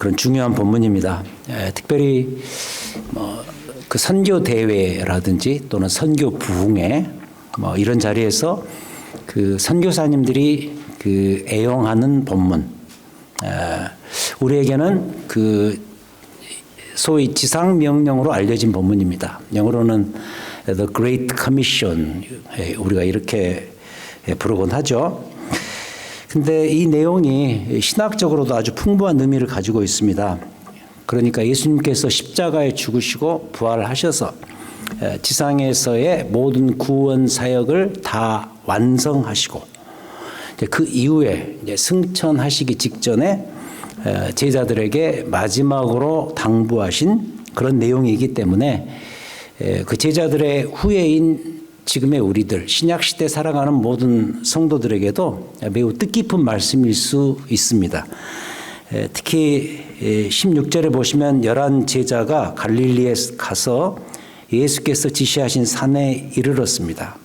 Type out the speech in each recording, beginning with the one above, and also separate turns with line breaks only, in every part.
그런 중요한 본문입니다. 특별히 그 선교 대회라든지 또는 선교 부흥회 이런 자리에서 그 선교사님들이 그 애용하는 본문, 우리에게는 그 소위 지상 명령으로 알려진 본문입니다. 영어로는 The Great Commission, 우리가 이렇게 부르곤 하죠. 근데 이 내용이 신학적으로도 아주 풍부한 의미를 가지고 있습니다. 그러니까 예수님께서 십자가에 죽으시고 부활하셔서 지상에서의 모든 구원 사역을 다 완성하시고 그 이후에 이제 승천하시기 직전에 제자들에게 마지막으로 당부하신 그런 내용이기 때문에 그 제자들의 후예인 지금의 우리들, 신약시대 살아가는 모든 성도들에게도 매우 뜻깊은 말씀일 수 있습니다. 특히 16절에 보시면 11 제자가 갈릴리에 가서 예수께서 지시하신 산에 이르렀습니다.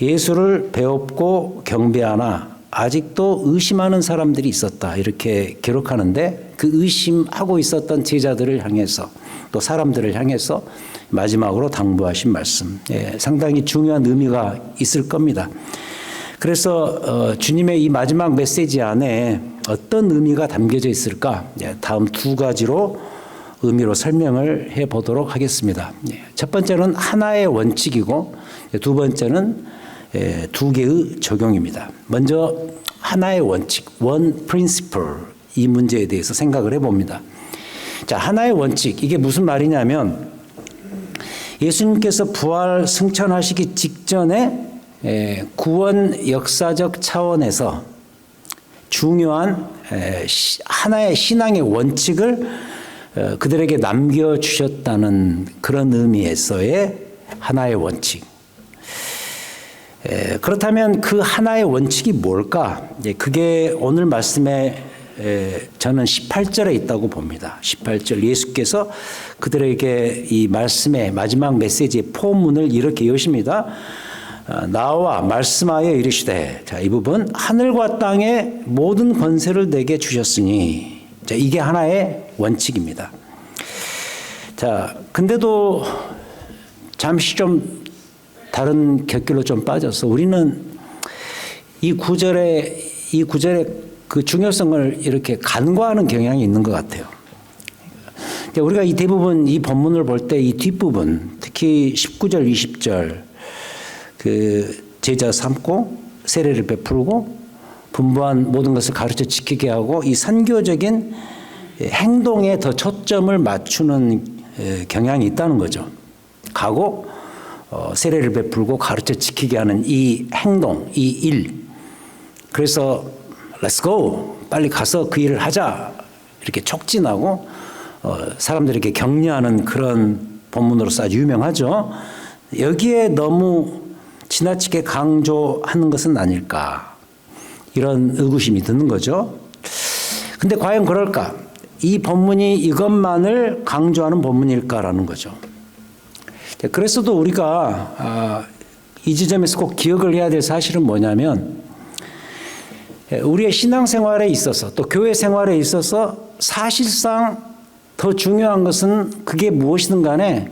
예수를 배웁고 경배하나 아직도 의심하는 사람들이 있었다, 이렇게 기록하는데 그 의심하고 있었던 제자들을 향해서 또 사람들을 향해서 마지막으로 당부하신 말씀, 상당히 중요한 의미가 있을 겁니다. 그래서 주님의 이 마지막 메시지 안에 어떤 의미가 담겨져 있을까, 다음 두 가지로 의미로 설명을 해보도록 하겠습니다. 첫 번째는 하나의 원칙이고 두 번째는 두 개의 적용입니다. 먼저 하나의 원칙, one principle, 이 문제에 대해서 생각을 해봅니다. 자, 하나의 원칙, 이게 무슨 말이냐면 예수님께서 부활 승천하시기 직전에 구원 역사적 차원에서 중요한 하나의 신앙의 원칙을 그들에게 남겨주셨다는 그런 의미에서의 하나의 원칙. 그렇다면 그 하나의 원칙이 뭘까? 그게 오늘 말씀에 저는 18절에 있다고 봅니다. 18절, 예수께서 그들에게 이 말씀의 마지막 메시지의 포문을 이렇게 여십니다. 나와 말씀하여 이르시되, 자, 이 부분, 하늘과 땅의 모든 권세를 내게 주셨으니, 자, 이게 하나의 원칙입니다. 자, 근데도 잠시 좀 다른 곁길로 좀 빠져서 우리는 이 구절의 그 중요성을 이렇게 간과하는 경향이 있는 것 같아요. 우리가 이 대부분 이 본문을 볼 때 이 뒷부분, 특히 19절, 20절, 그 제자 삼고 세례를 베풀고 분부한 모든 것을 가르쳐 지키게 하고 이 선교적인 행동에 더 초점을 맞추는 경향이 있다는 거죠. 가고 세례를 베풀고 가르쳐 지키게 하는 이 행동, 이 일. 그래서 Let's go, 빨리 가서 그 일을 하자, 이렇게 촉진하고 사람들에게 격려하는 그런 본문으로서 아주 유명하죠. 여기에 너무 지나치게 강조하는 것은 아닐까, 이런 의구심이 드는 거죠. 근데 과연 그럴까? 이 본문이 이것만을 강조하는 본문일까라는 거죠. 그래서도 우리가 이 지점에서 꼭 기억을 해야 될 사실은 뭐냐면, 우리의 신앙생활에 있어서 또 교회 생활에 있어서 사실상 더 중요한 것은 그게 무엇이든 간에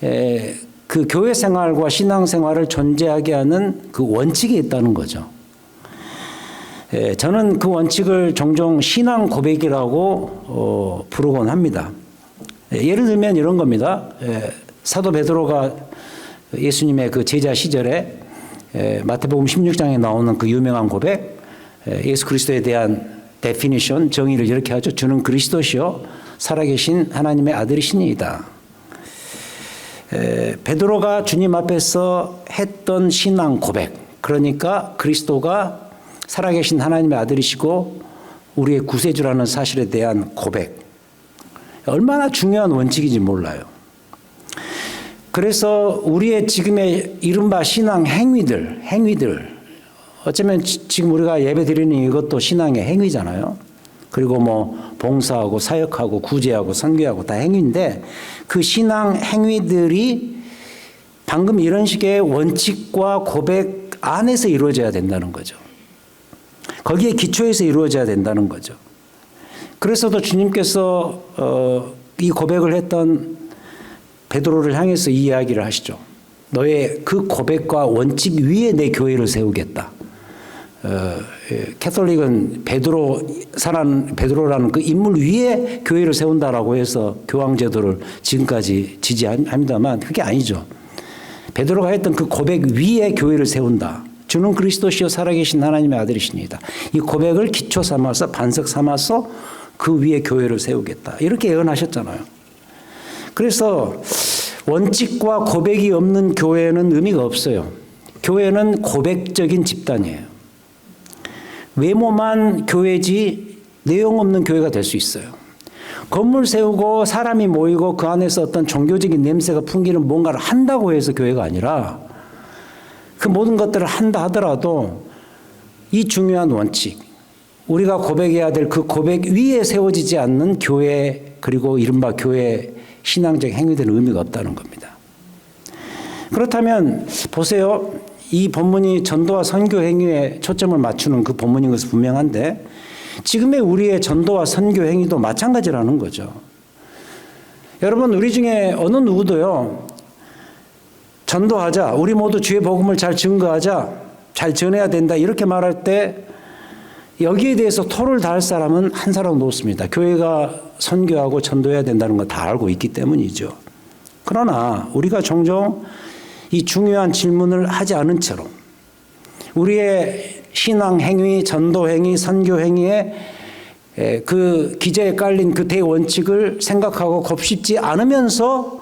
그 교회 생활과 신앙생활을 존재하게 하는 그 원칙이 있다는 거죠. 저는 그 원칙을 종종 신앙 고백이라고 부르곤 합니다. 예를 들면 이런 겁니다. 사도 베드로가 예수님의 그 제자 시절에 마태복음 16장에 나오는 그 유명한 고백, 예수 그리스도에 대한 데피니션, 정의를 이렇게 하죠. 주는 그리스도시요 살아계신 하나님의 아들이시니이다. 베드로가 주님 앞에서 했던 신앙 고백, 그러니까 그리스도가 살아계신 하나님의 아들이시고 우리의 구세주라는 사실에 대한 고백, 얼마나 중요한 원칙인지 몰라요. 그래서 우리의 지금의 이른바 신앙 행위들, 어쩌면 지금 우리가 예배 드리는 이것도 신앙의 행위잖아요. 그리고 뭐 봉사하고 사역하고 구제하고 선교하고 다 행위인데, 그 신앙 행위들이 방금 이런 식의 원칙과 고백 안에서 이루어져야 된다는 거죠. 거기에 기초해서 이루어져야 된다는 거죠. 그래서도 주님께서 이 고백을 했던 베드로를 향해서 이 이야기를 하시죠. 너의 그 고백과 원칙 위에 내 교회를 세우겠다. 캐톨릭은 베드로라는 그 인물 위에 교회를 세운다라고 해서 교황제도를 지금까지 지지합니다만 그게 아니죠. 베드로가 했던 그 고백 위에 교회를 세운다. 주는 그리스도시요 살아계신 하나님의 아들이십니다. 이 고백을 기초 삼아서 반석 삼아서 그 위에 교회를 세우겠다. 이렇게 예언하셨잖아요. 그래서 원칙과 고백이 없는 교회는 의미가 없어요. 교회는 고백적인 집단이에요. 외모만 교회지 내용 없는 교회가 될 수 있어요. 건물 세우고 사람이 모이고 그 안에서 어떤 종교적인 냄새가 풍기는 뭔가를 한다고 해서 교회가 아니라 그 모든 것들을 한다 하더라도 이 중요한 원칙, 우리가 고백해야 될 그 고백 위에 세워지지 않는 교회 그리고 이른바 교회 신앙적 행위들은 의미가 없다는 겁니다. 그렇다면 보세요. 이 본문이 전도와 선교 행위에 초점을 맞추는 그 본문인 것은 분명한데 지금의 우리의 전도와 선교 행위도 마찬가지라는 거죠. 여러분 우리 중에 어느 누구도요. 전도하자. 우리 모두 주의 복음을 잘 증거하자. 잘 전해야 된다. 이렇게 말할 때 여기에 대해서 토를 다할 사람은 한 사람도 없습니다. 교회가 선교하고 전도해야 된다는 거 다 알고 있기 때문이죠. 그러나 우리가 종종 이 중요한 질문을 하지 않은 채로 우리의 신앙 행위, 전도 행위, 선교 행위에 그 기저에 깔린 그 대원칙을 생각하고 곱씹지 않으면서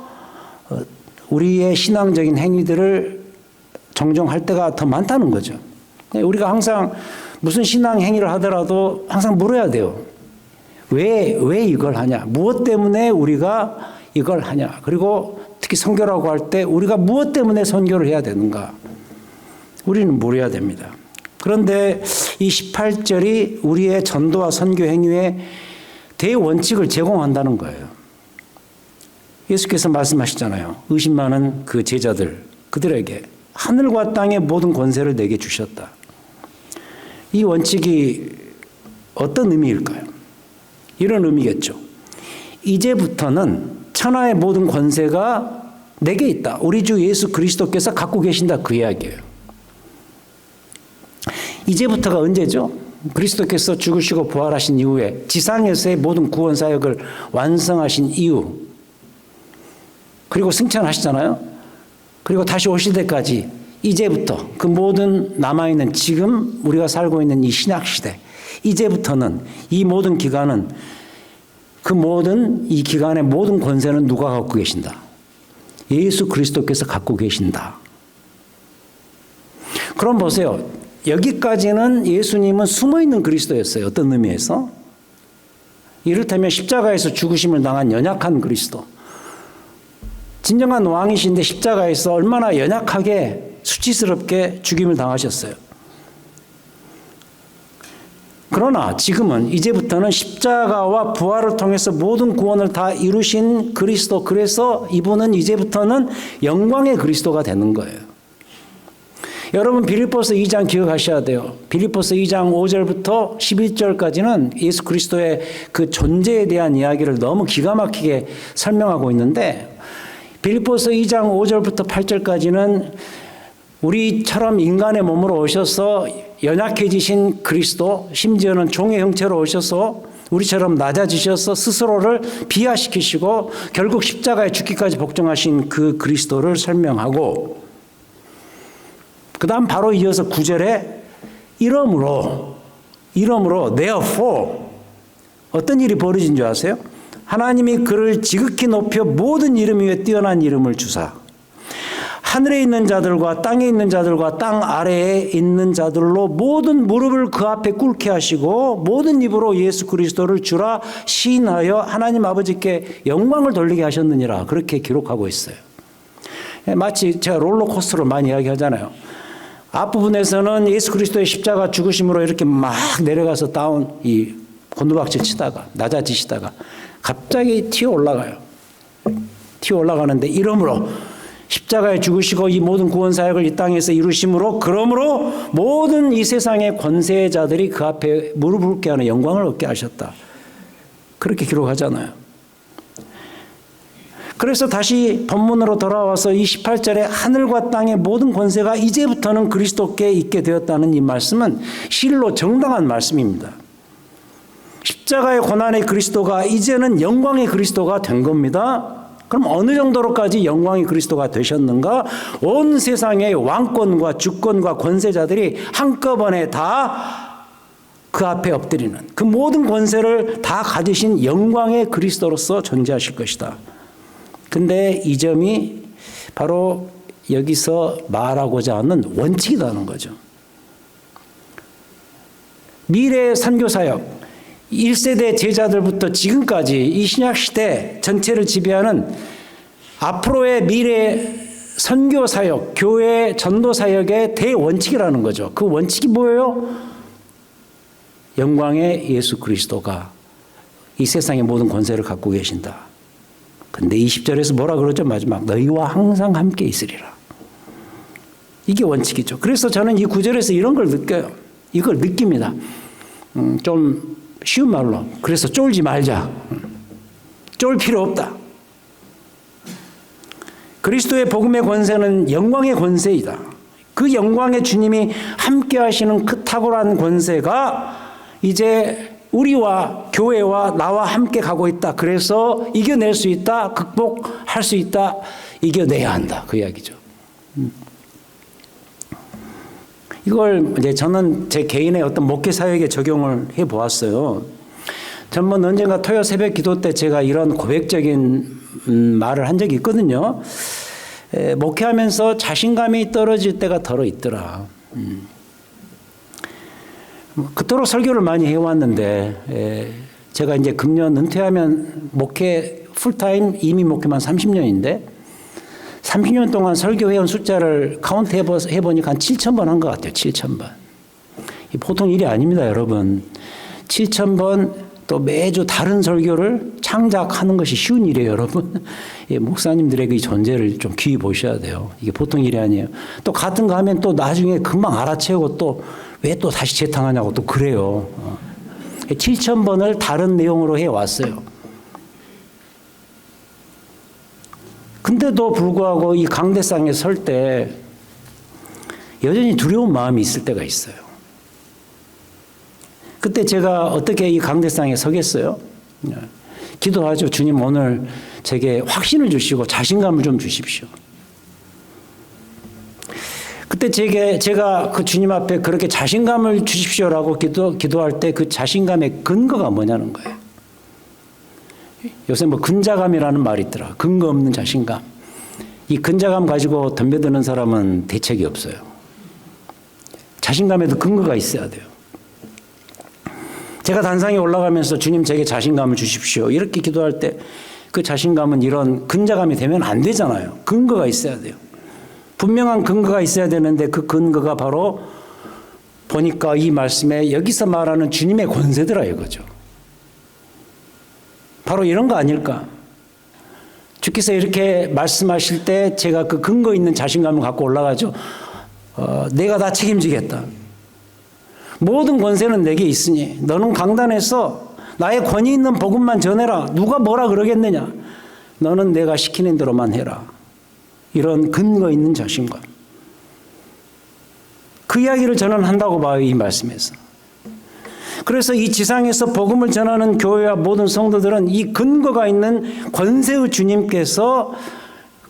우리의 신앙적인 행위들을 종종 할 때가 더 많다는 거죠. 우리가 항상 무슨 신앙 행위를 하더라도 항상 물어야 돼요. 왜 이걸 하냐? 무엇 때문에 우리가 이걸 하냐? 그리고 특히 선교라고 할 때 우리가 무엇 때문에 선교를 해야 되는가? 우리는 물어야 됩니다. 그런데 이 18절이 우리의 전도와 선교 행위의 대원칙을 제공한다는 거예요. 예수께서 말씀하시잖아요. 의심 많은 그 제자들, 그들에게 하늘과 땅의 모든 권세를 내게 주셨다. 이 원칙이 어떤 의미일까요? 이런 의미겠죠. 이제부터는 천하의 모든 권세가 내게 있다. 우리 주 예수 그리스도께서 갖고 계신다. 그 이야기예요. 이제부터가 언제죠? 그리스도께서 죽으시고 부활하신 이후에 지상에서의 모든 구원 사역을 완성하신 이후 그리고 승천하시잖아요. 그리고 다시 오실 때까지 이제부터 그 모든 남아있는 지금 우리가 살고 있는 이 신약시대 이제부터는 이 모든 기간은 그 모든 이 기간의 모든 권세는 누가 갖고 계신다? 예수 그리스도께서 갖고 계신다. 그럼 보세요. 여기까지는 예수님은 숨어있는 그리스도였어요. 어떤 의미에서? 이를테면 십자가에서 죽으심을 당한 연약한 그리스도. 진정한 왕이신데 십자가에서 얼마나 연약하게 수치스럽게 죽임을 당하셨어요. 그러나 지금은 이제부터는 십자가와 부활을 통해서 모든 구원을 다 이루신 그리스도, 그래서 이분은 이제부터는 영광의 그리스도가 되는 거예요. 여러분 빌립보서 2장 기억하셔야 돼요. 빌립보서 2장 5절부터 11절까지는 예수 그리스도의 그 존재에 대한 이야기를 너무 기가 막히게 설명하고 있는데 빌립보서 2장 5절부터 8절까지는 우리처럼 인간의 몸으로 오셔서 연약해지신 그리스도, 심지어는 종의 형체로 오셔서 우리처럼 낮아지셔서 스스로를 비하시키시고 결국 십자가에 죽기까지 복종하신 그 그리스도를 설명하고 그 다음 바로 이어서 9절에 이러므로 therefore 어떤 일이 벌어진 줄 아세요? 하나님이 그를 지극히 높여 모든 이름 위에 뛰어난 이름을 주사 하늘에 있는 자들과 땅에 있는 자들과 땅 아래에 있는 자들로 모든 무릎을 그 앞에 꿇게 하시고 모든 입으로 예수 그리스도를 주라 시인하여 하나님 아버지께 영광을 돌리게 하셨느니라. 그렇게 기록하고 있어요. 마치 제가 롤러코스터로 많이 이야기하잖아요. 앞부분에서는 예수 그리스도의 십자가 죽으심으로 이렇게 막 내려가서 이 곤두박질 치다가 낮아지시다가 갑자기 튀어 올라가요. 튀어 올라가는데 이러므로 십자가에 죽으시고 이 모든 구원 사역을 이 땅에서 이루심으로 그러므로 모든 이 세상의 권세자들이 그 앞에 무릎을 꿇게 하는 영광을 얻게 하셨다. 그렇게 기록하잖아요. 그래서 다시 본문으로 돌아와서 이 18절에 하늘과 땅의 모든 권세가 이제부터는 그리스도께 있게 되었다는 이 말씀은 실로 정당한 말씀입니다. 십자가의 고난의 그리스도가 이제는 영광의 그리스도가 된 겁니다. 그럼 어느 정도로까지 영광의 그리스도가 되셨는가? 온 세상의 왕권과 주권과 권세자들이 한꺼번에 다 그 앞에 엎드리는, 그 모든 권세를 다 가지신 영광의 그리스도로서 존재하실 것이다. 근데 이 점이 바로 여기서 말하고자 하는 원칙이라는 거죠. 미래의 선교사역, 1세대 제자들부터 지금까지 이 신약시대 전체를 지배하는 앞으로의 미래 선교사역, 교회 전도사역의 대원칙이라는 거죠. 그 원칙이 뭐예요? 영광의 예수 그리스도가 이 세상의 모든 권세를 갖고 계신다. 근데 20절에서 뭐라 그러죠? 마지막 너희와 항상 함께 있으리라. 이게 원칙이죠. 그래서 저는 이 구절에서 이런 걸 느껴요. 이걸 느낍니다. 좀 쉬운 말로 그래서 쫄지 말자. 쫄 필요 없다. 그리스도의 복음의 권세는 영광의 권세이다. 그 영광의 주님이 함께 하시는 그 탁월한 권세가 이제 우리와 교회와 나와 함께 가고 있다. 그래서 이겨낼 수 있다. 극복할 수 있다. 이겨내야 한다. 그 이야기죠. 이걸 이제 저는 제 개인의 어떤 목회 사역에 적용을 해 보았어요. 전번 언젠가 토요 새벽 기도 때 제가 이런 고백적인 말을 한 적이 있거든요. 목회하면서 자신감이 떨어질 때가 덜어 있더라. 그토록 설교를 많이 해왔는데 제가 이제 금년 은퇴하면 목회 풀타임 이미 목회만 30년인데 30년 동안 설교해온 숫자를 카운트 해보니까 한 7,000번 한 것 같아요. 7,000번. 보통 일이 아닙니다, 여러분. 7,000번 또 매주 다른 설교를 창작하는 것이 쉬운 일이에요, 여러분. 목사님들의 그 존재를 좀 귀히 보셔야 돼요. 이게 보통 일이 아니에요. 또 같은 거 하면 또 나중에 금방 알아채고 또 왜 또 다시 재탕하냐고 또 그래요. 7,000번을 다른 내용으로 해왔어요. 근데도 불구하고 이 강대상에 설 때 여전히 두려운 마음이 있을 때가 있어요. 그때 제가 어떻게 이 강대상에 서겠어요? 기도하죠. 주님 오늘 제게 확신을 주시고 자신감을 좀 주십시오. 그때 제가 그 주님 앞에 그렇게 자신감을 주십시오라고 기도할 때 그 자신감의 근거가 뭐냐는 거예요. 요새 뭐 근자감이라는 말이 있더라. 근거 없는 자신감. 이 근자감 가지고 덤벼드는 사람은 대책이 없어요. 자신감에도 근거가 있어야 돼요. 제가 단상에 올라가면서 주님 제게 자신감을 주십시오. 이렇게 기도할 때 그 자신감은 이런 근자감이 되면 안 되잖아요. 근거가 있어야 돼요. 분명한 근거가 있어야 되는데 그 근거가 바로 보니까 이 말씀에 여기서 말하는 주님의 권세더라 이거죠. 바로 이런 거 아닐까? 주께서 이렇게 말씀하실 때 제가 그 근거 있는 자신감을 갖고 올라가죠. 내가 다 책임지겠다. 모든 권세는 내게 있으니 너는 강단에서 나의 권위 있는 복음만 전해라. 누가 뭐라 그러겠느냐. 너는 내가 시키는 대로만 해라. 이런 근거 있는 자신감. 그 이야기를 저는 한다고 봐요. 이 말씀에서. 그래서 이 지상에서 복음을 전하는 교회와 모든 성도들은 이 근거가 있는 권세의 주님께서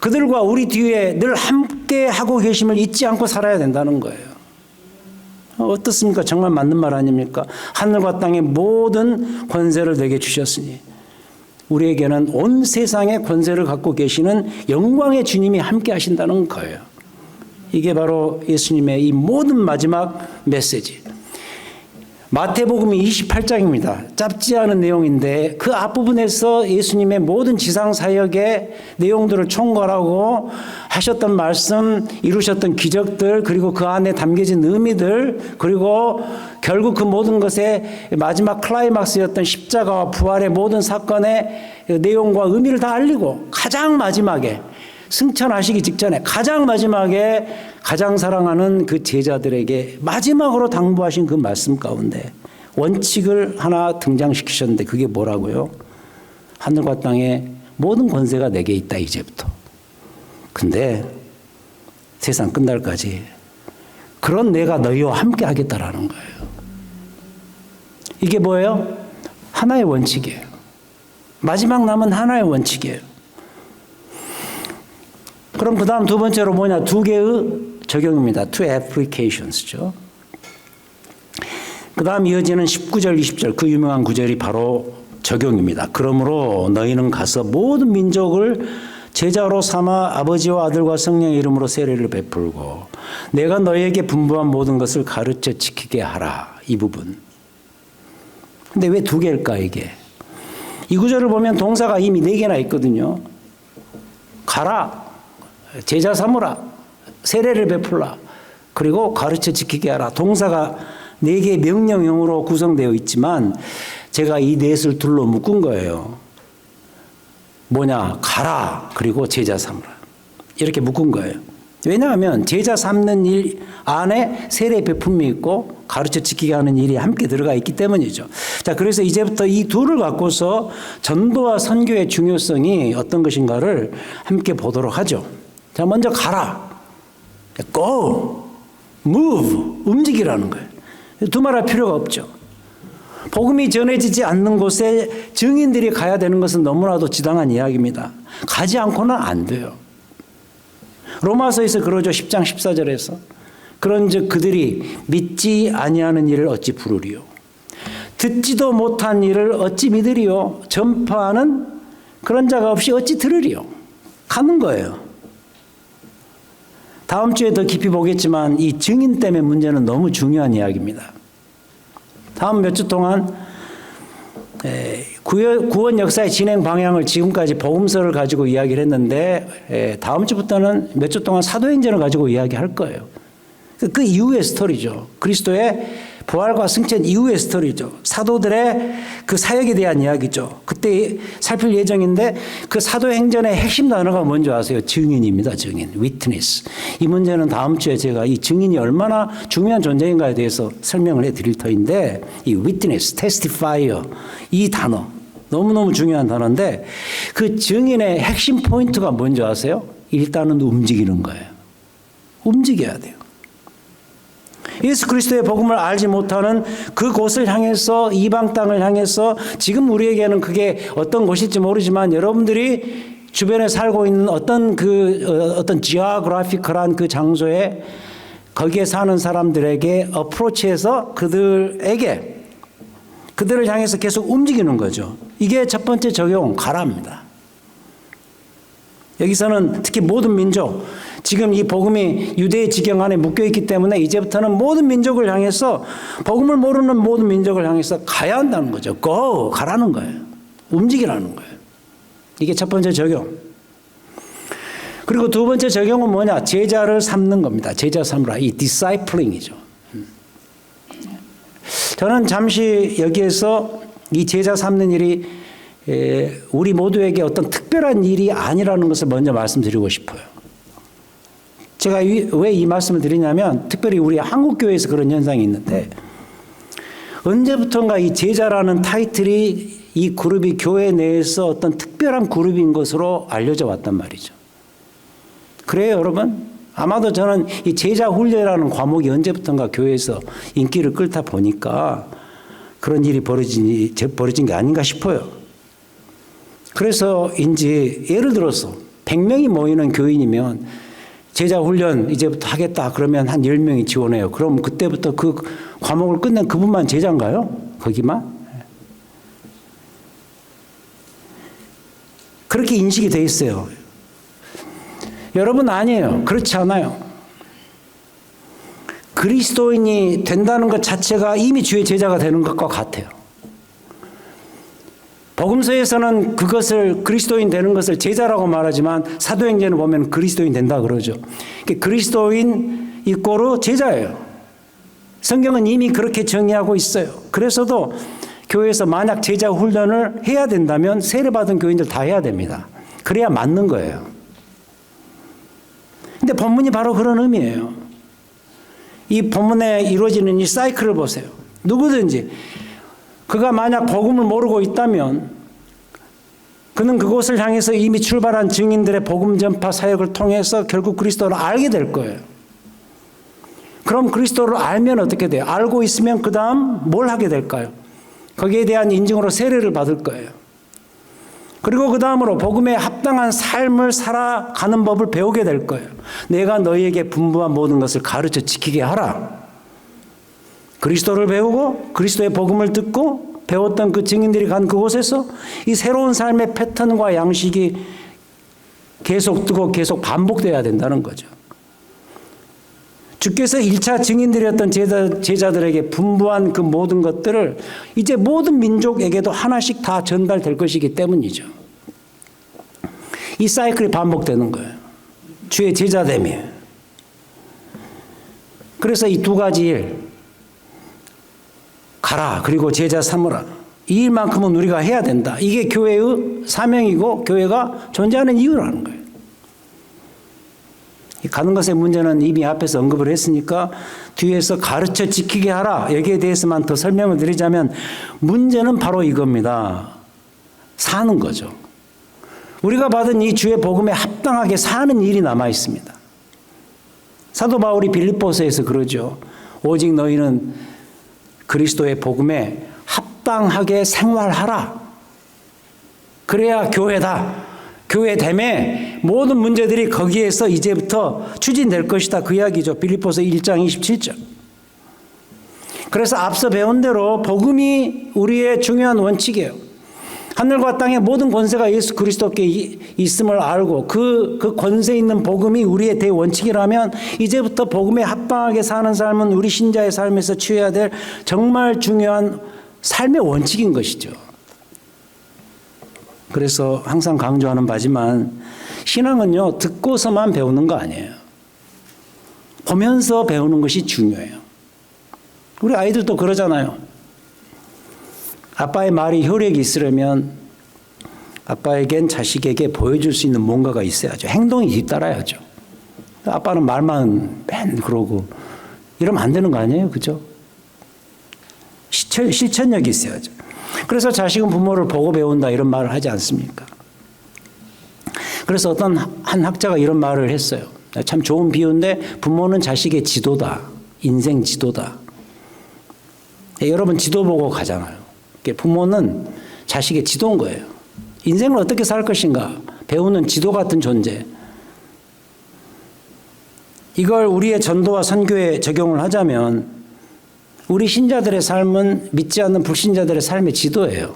그들과 우리 뒤에 늘 함께 하고 계심을 잊지 않고 살아야 된다는 거예요. 어떻습니까? 정말 맞는 말 아닙니까? 하늘과 땅의 모든 권세를 내게 주셨으니 우리에게는 온 세상의 권세를 갖고 계시는 영광의 주님이 함께 하신다는 거예요. 이게 바로 예수님의 이 모든 마지막 메시지. 마태복음이 28장입니다. 짧지 않은 내용인데 그 앞부분에서 예수님의 모든 지상 사역의 내용들을 총괄하고 하셨던 말씀, 이루셨던 기적들, 그리고 그 안에 담겨진 의미들, 그리고 결국 그 모든 것의 마지막 클라이막스였던 십자가와 부활의 모든 사건의 내용과 의미를 다 알리고 가장 마지막에 승천하시기 직전에 가장 마지막에 가장 사랑하는 그 제자들에게 마지막으로 당부하신 그 말씀 가운데 원칙을 하나 등장시키셨는데 그게 뭐라고요? 하늘과 땅에 모든 권세가 내게 있다 이제부터. 근데 세상 끝날까지 그런 내가 너희와 함께 하겠다라는 거예요. 이게 뭐예요? 하나의 원칙이에요. 마지막 남은 하나의 원칙이에요. 그럼 그 다음 두 번째로 뭐냐? 두 개의 적용입니다. two applications죠. 그 다음 이어지는 19절, 20절 그 유명한 구절이 바로 적용입니다. 그러므로 너희는 가서 모든 민족을 제자로 삼아 아버지와 아들과 성령의 이름으로 세례를 베풀고 내가 너희에게 분부한 모든 것을 가르쳐 지키게 하라. 이 부분. 근데 왜 두 개일까 이게? 이 구절을 보면 동사가 이미 4개나 있거든요. 가라, 제자 삼으라, 세례를 베풀라, 그리고 가르쳐 지키게 하라. 동사가 4개의 명령형으로 구성되어 있지만 제가 이 넷을 둘로 묶은 거예요. 뭐냐? 가라, 그리고 제자 삼으라. 이렇게 묶은 거예요. 왜냐하면 제자 삼는 일 안에 세례 베품이 있고 가르쳐 지키게 하는 일이 함께 들어가 있기 때문이죠. 자, 그래서 이제부터 이 둘을 갖고서 전도와 선교의 중요성이 어떤 것인가를 함께 보도록 하죠. 자, 먼저 가라. Go, move, 움직이라는 거예요. 두말할 필요가 없죠. 복음이 전해지지 않는 곳에 증인들이 가야 되는 것은 너무나도 지당한 이야기입니다. 가지 않고는 안 돼요. 로마서에서 그러죠. 10장 14절에서. 그런즉 그들이 믿지 아니하는 일을 어찌 부르리요. 듣지도 못한 일을 어찌 믿으리요. 전파하는 그런 자가 없이 어찌 들으리요. 가는 거예요. 다음 주에 더 깊이 보겠지만 이 증인 때문에 문제는 너무 중요한 이야기입니다. 다음 몇 주 동안 구원 역사의 진행 방향을 지금까지 복음서를 가지고 이야기를 했는데 다음 주부터는 몇 주 동안 사도행전을 가지고 이야기할 거예요. 그 이후의 스토리죠. 그리스도의 부활과 승천 이후의 스토리죠. 사도들의 그 사역에 대한 이야기죠. 그때 살필 예정인데 그 사도행전의 핵심 단어가 뭔지 아세요? 증인입니다. 증인, witness. 이 문제는 다음 주에 제가 이 증인이 얼마나 중요한 존재인가에 대해서 설명을 해드릴 터인데 이 witness, testifier 이 단어 너무너무 중요한 단어인데 그 증인의 핵심 포인트가 뭔지 아세요? 일단은 움직이는 거예요. 움직여야 돼요. 예수 그리스도의 복음을 알지 못하는 그곳을 향해서 이방 땅을 향해서 지금 우리에게는 그게 어떤 곳일지 모르지만 여러분들이 주변에 살고 있는 어떤 지오그래피컬한 그 장소에 거기에 사는 사람들에게 어프로치해서 그들을 향해서 계속 움직이는 거죠. 이게 첫 번째 적용, 가라입니다. 여기서는 특히 모든 민족, 지금 이 복음이 유대의 지경 안에 묶여있기 때문에 이제부터는 모든 민족을 향해서 복음을 모르는 모든 민족을 향해서 가야 한다는 거죠. Go, 가라는 거예요. 움직이라는 거예요. 이게 첫 번째 적용. 그리고 두 번째 적용은 뭐냐? 제자를 삼는 겁니다. 제자 삼으라. 이 discipling이죠. 저는 잠시 여기에서 이 제자 삼는 일이 우리 모두에게 어떤 특별한 일이 아니라는 것을 먼저 말씀드리고 싶어요. 제가 왜 이 말씀을 드리냐면 특별히 우리 한국교회에서 그런 현상이 있는데 언제부턴가 이 제자라는 타이틀이 이 그룹이 교회 내에서 어떤 특별한 그룹인 것으로 알려져 왔단 말이죠. 그래요, 여러분? 아마도 저는 이 제자 훈련이라는 과목이 언제부턴가 교회에서 인기를 끌다 보니까 그런 일이 벌어진 게 아닌가 싶어요. 그래서인지 예를 들어서 100명이 모이는 교인이면 제자 훈련 이제부터 하겠다 그러면 한 10명이 지원해요. 그럼 그때부터 그 과목을 끝낸 그분만 제자인가요? 거기만? 그렇게 인식이 돼 있어요. 여러분 아니에요. 그렇지 않아요. 그리스도인이 된다는 것 자체가 이미 주의 제자가 되는 것과 같아요. 복음서에서는 그것을 그리스도인 되는 것을 제자라고 말하지만 사도행전을 보면 그리스도인 된다 그러죠. 그리스도인 이꼬르 제자예요. 성경은 이미 그렇게 정의하고 있어요. 그래서도 교회에서 만약 제자 훈련을 해야 된다면 세례받은 교인들 다 해야 됩니다. 그래야 맞는 거예요. 근데 본문이 바로 그런 의미예요. 이 본문에 이루어지는 이 사이클을 보세요. 누구든지 그가 만약 복음을 모르고 있다면 그는 그곳을 향해서 이미 출발한 증인들의 복음 전파 사역을 통해서 결국 그리스도를 알게 될 거예요. 그럼 그리스도를 알면 어떻게 돼요? 알고 있으면 그 다음 뭘 하게 될까요? 거기에 대한 인증으로 세례를 받을 거예요. 그리고 그 다음으로 복음에 합당한 삶을 살아가는 법을 배우게 될 거예요. 내가 너희에게 분부한 모든 것을 가르쳐 지키게 하라. 그리스도를 배우고 그리스도의 복음을 듣고 배웠던 그 증인들이 간 그곳에서 이 새로운 삶의 패턴과 양식이 계속 뜨고 계속 반복돼야 된다는 거죠. 주께서 1차 증인들이었던 제자들에게 분부한 그 모든 것들을 이제 모든 민족에게도 하나씩 다 전달될 것이기 때문이죠. 이 사이클이 반복되는 거예요. 주의 제자됨이. 그래서 이 두 가지 일, 가라 그리고 제자 삼으라. 이 일만큼은 우리가 해야 된다. 이게 교회의 사명이고 교회가 존재하는 이유라는 거예요. 가는 것의 문제는 이미 앞에서 언급을 했으니까 뒤에서 가르쳐 지키게 하라. 여기에 대해서만 더 설명을 드리자면 문제는 바로 이겁니다. 사는 거죠. 우리가 받은 이 주의 복음에 합당하게 사는 일이 남아 있습니다. 사도 바울이 빌립보서에서 그러죠. 오직 너희는 그리스도의 복음에 합당하게 생활하라. 그래야 교회다. 교회됨에 모든 문제들이 거기에서 이제부터 추진될 것이다. 그 이야기죠. 빌립보서 1장 27절. 그래서 앞서 배운 대로 복음이 우리의 중요한 원칙이에요. 하늘과 땅의 모든 권세가 예수 그리스도께 있음을 알고 그 권세 있는 복음이 우리의 대원칙이라면 이제부터 복음에 합당하게 사는 삶은 우리 신자의 삶에서 취해야 될 정말 중요한 삶의 원칙인 것이죠. 그래서 항상 강조하는 바지만 신앙은요, 듣고서만 배우는 거 아니에요. 보면서 배우는 것이 중요해요. 우리 아이들도 그러잖아요. 아빠의 말이 효력이 있으려면 아빠에겐 자식에게 보여줄 수 있는 뭔가가 있어야죠. 행동이 뒤따라야죠. 아빠는 말만 맨 그러고 이러면 안 되는 거 아니에요? 그죠? 실천력이 있어야죠. 그래서 자식은 부모를 보고 배운다 이런 말을 하지 않습니까? 그래서 어떤 한 학자가 이런 말을 했어요. 참 좋은 비유인데 부모는 자식의 지도다. 인생 지도다. 여러분 지도 보고 가잖아요. 부모는 자식의 지도인 거예요. 인생을 어떻게 살 것인가 배우는 지도 같은 존재. 이걸 우리의 전도와 선교에 적용을 하자면 우리 신자들의 삶은 믿지 않는 불신자들의 삶의 지도예요.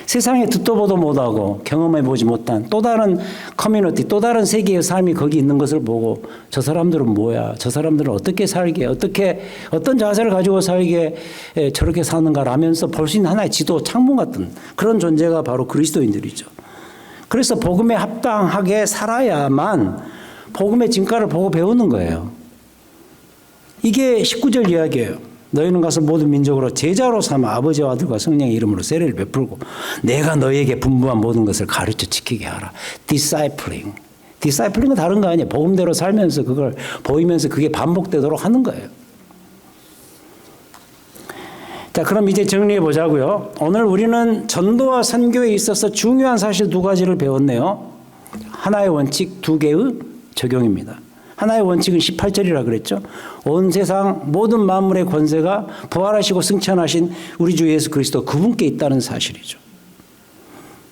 세상에 듣도 보도 못하고 경험해 보지 못한 또 다른 커뮤니티, 또 다른 세계의 삶이 거기 있는 것을 보고 저 사람들은 뭐야? 저 사람들은 어떻게 살게? 어떤 자세를 가지고 살게 저렇게 사는가라면서 볼 수 있는 하나의 지도, 창문 같은 그런 존재가 바로 그리스도인들이죠. 그래서 복음에 합당하게 살아야만 복음의 진가를 보고 배우는 거예요. 이게 19절 이야기예요. 너희는 가서 모든 민족으로 제자로 삼아 아버지와 아들과 성령의 이름으로 세례를 베풀고 내가 너희에게 분부한 모든 것을 가르쳐 지키게 하라. 디사이플링. 디사이플링은 다른 거 아니에요. 복음대로 살면서 그걸 보이면서 그게 반복되도록 하는 거예요. 자, 그럼 이제 정리해 보자고요. 오늘 우리는 전도와 선교에 있어서 중요한 사실 두 가지를 배웠네요. 하나의 원칙 두 개의 적용입니다. 하나의 원칙은 18절이라 그랬죠. 온 세상 모든 만물의 권세가 부활하시고 승천하신 우리 주 예수 그리스도 그분께 있다는 사실이죠.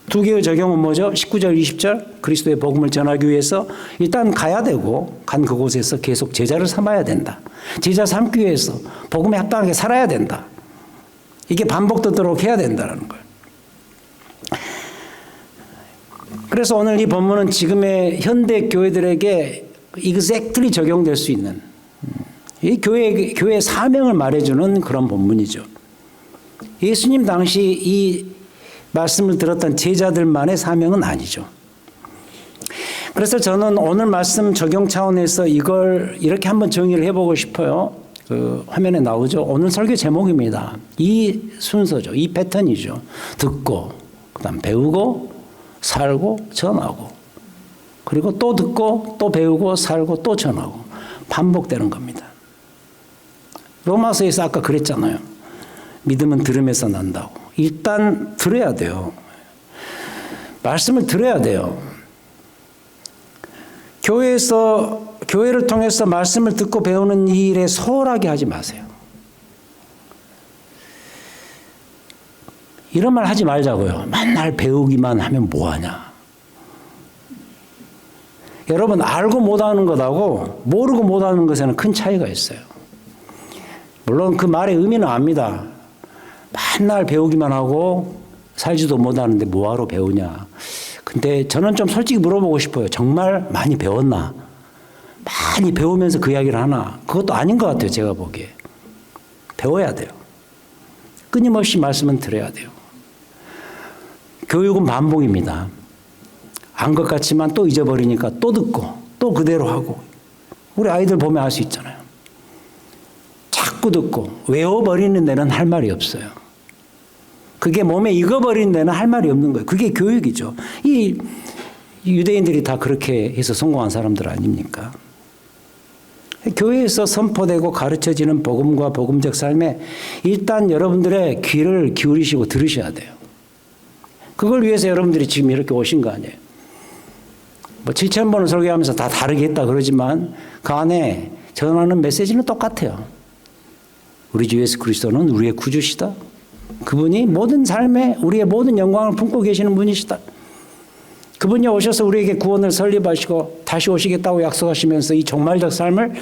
두 개의 적용은 뭐죠? 19절, 20절 그리스도의 복음을 전하기 위해서 일단 가야 되고 간 그곳에서 계속 제자를 삼아야 된다. 제자 삼기 위해서 복음에 합당하게 살아야 된다. 이게 반복되도록 해야 된다는 거예요. 그래서 오늘 이 본문은 지금의 현대 교회들에게 exactly 적용될 수 있는 이 교회의 사명을 말해주는 그런 본문이죠. 예수님 당시 이 말씀을 들었던 제자들만의 사명은 아니죠. 그래서 저는 오늘 말씀 적용 차원에서 이걸 이렇게 한번 정의를 해보고 싶어요. 그 화면에 나오죠. 오늘 설교 제목입니다. 이 순서죠. 이 패턴이죠. 듣고, 그다음 배우고, 살고, 전하고. 그리고 또 듣고 또 배우고 살고 또 전하고 반복되는 겁니다. 로마서에서 아까 그랬잖아요. 믿음은 들음에서 난다고. 일단 들어야 돼요. 말씀을 들어야 돼요. 교회를 통해서 말씀을 듣고 배우는 이 일에 소홀하게 하지 마세요. 이런 말 하지 말자고요. 맨날 배우기만 하면 뭐하냐. 여러분, 알고 못하는 것하고 모르고 못하는 것에는 큰 차이가 있어요. 물론 그 말의 의미는 압니다. 맨날 배우기만 하고 살지도 못하는데 뭐하러 배우냐. 근데 저는 좀 솔직히 물어보고 싶어요. 정말 많이 배웠나? 많이 배우면서 그 이야기를 하나? 그것도 아닌 것 같아요. 제가 보기에. 배워야 돼요. 끊임없이 말씀은 들어야 돼요. 교육은 반복입니다. 안 것 같지만 또 잊어버리니까 또 듣고 또 그대로 하고. 우리 아이들 보면 알 수 있잖아요. 자꾸 듣고 외워버리는 데는 할 말이 없어요. 그게 몸에 익어버린 데는 할 말이 없는 거예요. 그게 교육이죠. 이 유대인들이 다 그렇게 해서 성공한 사람들 아닙니까? 교회에서 선포되고 가르쳐지는 복음과 복음적 삶에 일단 여러분들의 귀를 기울이시고 들으셔야 돼요. 그걸 위해서 여러분들이 지금 이렇게 오신 거 아니에요. 뭐 7,000번을 설교하면서 다 다르게 했다 그러지만 그 안에 전하는 메시지는 똑같아요. 우리 주 예수 그리스도는 우리의 구주시다. 그분이 모든 삶에 우리의 모든 영광을 품고 계시는 분이시다. 그분이 오셔서 우리에게 구원을 설립하시고 다시 오시겠다고 약속하시면서 이 종말적 삶을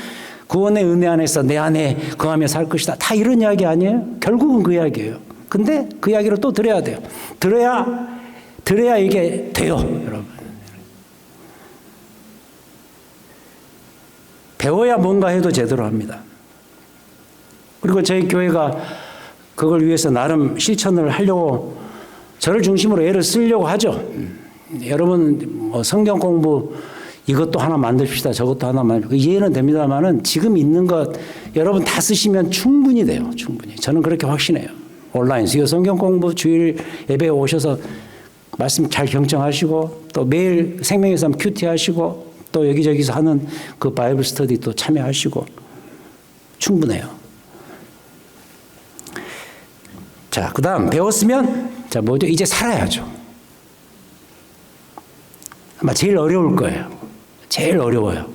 구원의 은혜 안에서 내 안에 거하며 살 것이다. 다 이런 이야기 아니에요? 결국은 그 이야기예요. 근데 그 이야기를 또 들어야 돼요. 들어야 이게 돼요, 여러분. 배워야 뭔가 해도 제대로 합니다. 그리고 저희 교회가 그걸 위해서 나름 실천을 하려고 저를 중심으로 애를 쓰려고 하죠. 여러분 뭐 성경 공부 이것도 하나 만듭시다. 저것도 하나 만듭시다. 이해는 됩니다만은 지금 있는 것 여러분 다 쓰시면 충분히 돼요. 충분히. 저는 그렇게 확신해요. 온라인 수요 성경 공부 주일 예배에 오셔서 말씀 잘 경청하시고 또 매일 생명의 삶 큐티 하시고 또 여기저기서 하는 그 바이블 스터디 또 참여하시고 충분해요. 자, 그 다음 배웠으면 자 뭐죠? 이제 살아야죠. 아마 제일 어려울 거예요. 제일 어려워요.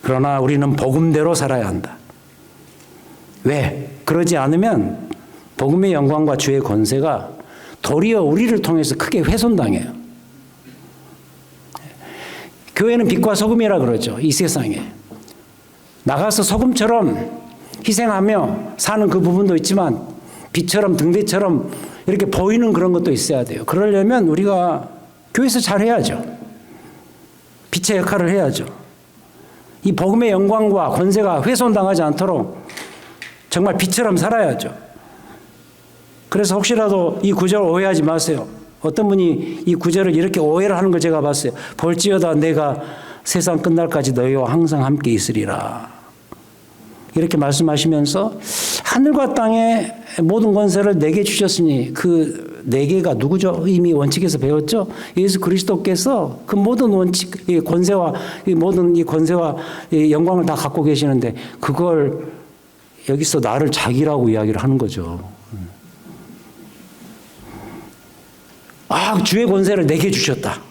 그러나 우리는 복음대로 살아야 한다. 왜? 그러지 않으면 복음의 영광과 주의 권세가 도리어 우리를 통해서 크게 훼손당해요. 교회는 빛과 소금이라 그러죠. 이 세상에. 나가서 소금처럼 희생하며 사는 그 부분도 있지만 빛처럼 등대처럼 이렇게 보이는 그런 것도 있어야 돼요. 그러려면 우리가 교회에서 잘해야죠. 빛의 역할을 해야죠. 이 복음의 영광과 권세가 훼손당하지 않도록 정말 빛처럼 살아야죠. 그래서 혹시라도 이 구절을 오해하지 마세요. 어떤 분이 이 구절을 이렇게 오해를 하는 걸 제가 봤어요. 볼지어다 내가 세상 끝날까지 너희와 항상 함께 있으리라. 이렇게 말씀하시면서 하늘과 땅의 모든 권세를 내게 주셨으니 그 네 개가 누구죠? 이미 원칙에서 배웠죠? 예수 그리스도께서 그 모든 원칙, 이 권세와 이 모든 이 권세와 이 영광을 다 갖고 계시는데 그걸 여기서 나를 자기라고 이야기를 하는 거죠. 아, 주의 권세를 내게 주셨다.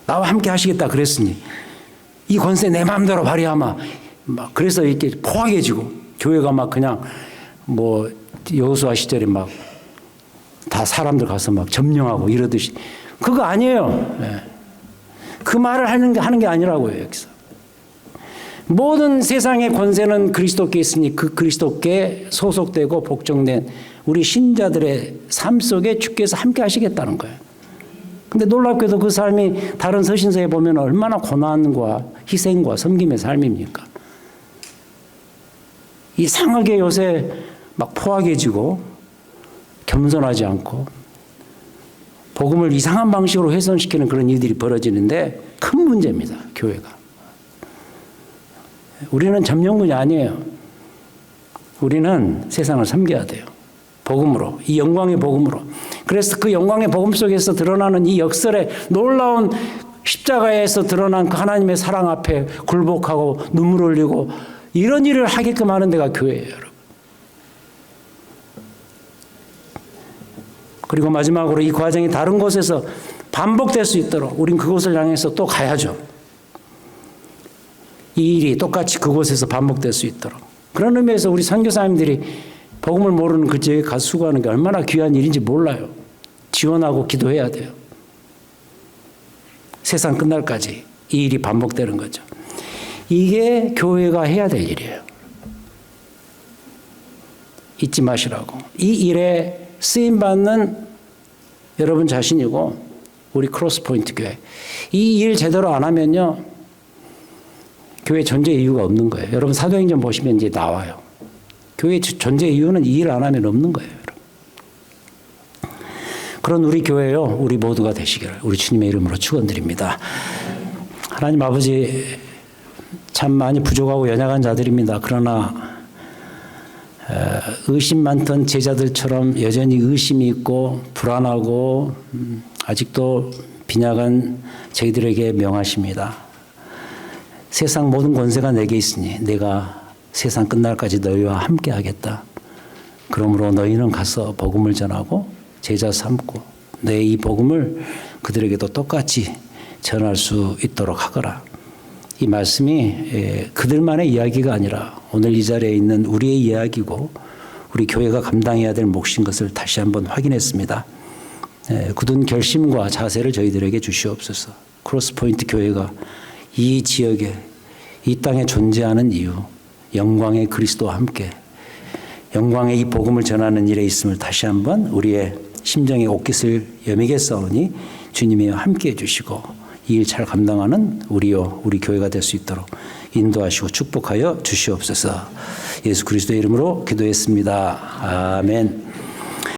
나와 함께 하시겠다 그랬으니 이 권세 내 마음대로 발휘하마. 막 그래서 이렇게 포악해지고 교회가 막 그냥 뭐 여호수아 시절에 막 다 사람들 가서 막 점령하고 이러듯이 그거 아니에요. 네. 그 말을 하는 게 아니라고요. 여기서 모든 세상의 권세는 그리스도께 있으니 그 그리스도께 소속되고 복종된 우리 신자들의 삶 속에 주께서 함께 하시겠다는 거예요. 근데 놀랍게도 그 삶이 다른 서신서에 보면 얼마나 고난과 희생과 섬김의 삶입니까? 이상하게 요새 막 포악해지고 겸손하지 않고 복음을 이상한 방식으로 훼손시키는 그런 일들이 벌어지는데 큰 문제입니다. 교회가. 우리는 점령군이 아니에요. 우리는 세상을 섬겨야 돼요. 복음으로. 이 영광의 복음으로. 그래서 그 영광의 복음 속에서 드러나는 이 역설의 놀라운 십자가에서 드러난 그 하나님의 사랑 앞에 굴복하고 눈물 흘리고 이런 일을 하게끔 하는 데가 교회예요, 여러분. 그리고 마지막으로 이 과정이 다른 곳에서 반복될 수 있도록 우린 그곳을 향해서 또 가야죠. 이 일이 똑같이 그곳에서 반복될 수 있도록. 그런 의미에서 우리 선교사님들이 복음을 모르는 그 지역에 가서 수고하는 게 얼마나 귀한 일인지 몰라요. 지원하고 기도해야 돼요. 세상 끝날까지 이 일이 반복되는 거죠. 이게 교회가 해야 될 일이에요. 잊지 마시라고. 이 일에 쓰임받는 여러분 자신이고 우리 크로스포인트 교회. 이 일 제대로 안 하면요. 교회 존재 이유가 없는 거예요. 여러분 사도행전 보시면 이제 나와요. 교회 존재 이유는 이 일 안 하면 없는 거예요. 여러분. 그런 우리 교회요. 우리 모두가 되시기를 우리 주님의 이름으로 축원드립니다. 하나님 아버지 참 많이 부족하고 연약한 자들입니다. 그러나 의심 많던 제자들처럼 여전히 의심이 있고 불안하고 아직도 빈약한 저희들에게 명하십니다. 세상 모든 권세가 내게 있으니 내가 세상 끝날까지 너희와 함께 하겠다. 그러므로 너희는 가서 복음을 전하고 제자 삼고 너의 이 복음을 그들에게도 똑같이 전할 수 있도록 하거라. 이 말씀이 그들만의 이야기가 아니라 오늘 이 자리에 있는 우리의 이야기고 우리 교회가 감당해야 될 몫인 것을 다시 한번 확인했습니다. 굳은 결심과 자세를 저희들에게 주시옵소서. 크로스포인트 교회가 이 지역에 이 땅에 존재하는 이유, 영광의 그리스도와 함께 영광의 이 복음을 전하는 일에 있음을 다시 한번 우리의 심정의 옷깃을 여미게 싸우니 주님이 함께해 주시고 이 일 잘 감당하는 우리요 우리 교회가 될 수 있도록 인도하시고 축복하여 주시옵소서. 예수 그리스도의 이름으로 기도했습니다. 아멘.